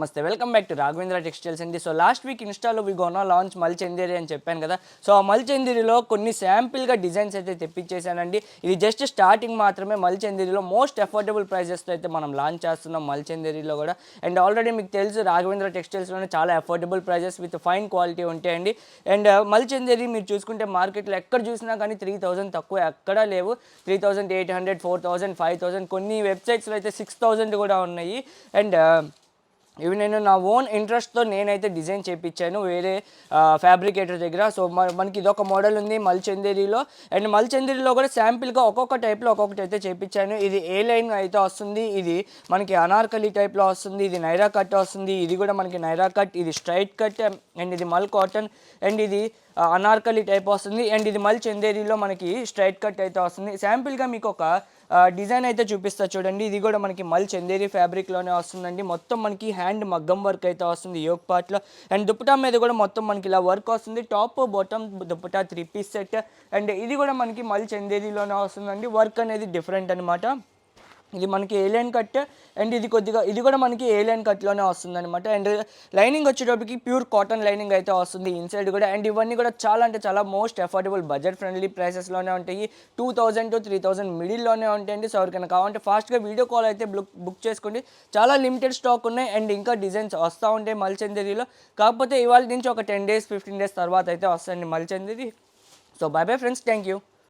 నమస్తే welcome back to Raghavendra textiles అండి. So last week ఇన్స్టాలో వి గోనా లాంచ్ మల్చందేరి అని చెప్పాను కదా. సో ఆ మల్చందేరిలో కొన్ని శాంపిల్గా డిజైన్స్ అయితే తెప్పించేసానండి. ఇది జస్ట్ స్టార్టింగ్ మాత్రమే. మల్చందేరిలో మోస్ట్ అఫోర్డబుల్ ప్రైజెస్తో అయితే మనం లాంచ్ చేస్తున్నాం మల్చందేరిలో కూడా. అండ్ ఆల్రెడీ మీకు తెలుసు రాఘవేంద్ర టెక్స్టైల్స్లోనే చాలా affordable prices with fine quality ఉంటాయండి. అండ్ మల్చందేరి మీరు చూసుకుంటే మార్కెట్లో ఎక్కడ చూసినా కానీ 3000 తక్కువ ఎక్కడా లేవు. 3800, 4000, 5000, కొన్ని వెబ్సైట్స్లో అయితే 6000 కూడా ఉన్నాయి. అండ్ ఇవి నేను నా ఓన్ ఇంట్రెస్ట్తో నేనైతే డిజైన్ చేయించాను వేరే ఫ్యాబ్రికేటర్ దగ్గర. సో మనకి ఇదొక మోడల్ ఉంది మల్చందేరిలో. అండ్ మల్చందేరిలో కూడా శాంపిల్గా ఒక్కొక్క టైప్లో ఒక్కొక్కటి అయితే చేయించాను. ఇది ఏ లైన్ అయితే వస్తుంది, ఇది మనకి అనార్కలి టైప్లో వస్తుంది, ఇది నైరా కట్ వస్తుంది, ఇది కూడా మనకి నైరా కట్, ఇది స్ట్రైట్ కట్, అండ్ ఇది మల్ కాటన్, అండ్ ఇది అనార్కలి టైప్ వస్తుంది, అండ్ ఇది మల్చందేరిలో మనకి స్ట్రైట్ కట్ అయితే వస్తుంది. శాంపిల్గా మీకు ఒక డిజైన్ అయితే చూపిస్తా చూడండి. ఇది కూడా మనకి మల్చందేరి ఫ్యాబ్రిక్లోనే వస్తుందండి. మొత్తం మనకి హ్యాండ్ మగ్గం వర్క్ అయితే వస్తుంది యోక్ పార్ట్లో. అండ్ దుప్పటా మీద కూడా మొత్తం మనకి ఇలా వర్క్ వస్తుంది. Top bottom dupatta 3 piece set. And ఇది కూడా మనకి మల్చందేరిలోనే వస్తుందండి. వర్క్ అనేది డిఫరెంట్ అనమాట. ఇది మనకి ఏలియన్ కట్, అండ్ ఇది కూడా మనకి ఏలియన్ కట్లోనే వస్తుంది అనమాట. అండ్ లైనింగ్ వచ్చేటప్పటికి ప్యూర్ కాటన్ లైనింగ్ అయితే వస్తుంది ఇన్సైడ్ కూడా. అండ్ ఇవన్నీ కూడా చాలా అంటే చాలా మోస్ట్ అఫోర్డబుల్ బడ్జెట్ ఫ్రెండ్లీ ప్రైసెస్లోనే ఉంటాయి. 2000 to 3000 మిడిల్లోనే ఉంటాయండి. సో ఎవరికైనా కావాలంటే ఫాస్ట్గా వీడియో కాల్ అయితే బుక్ చేసుకోండి. చాలా లిమిటెడ్ స్టాక్ ఉన్నాయి అండ్ ఇంకా డిజైన్స్ వస్తూ ఉంటాయి మల్చందేరిలో. కాకపోతే ఇవాళ నుంచి ఒక 10 days 15 days తర్వాత అయితే వస్తాయండి మల్చందేరి. So bye bye friends, thank you.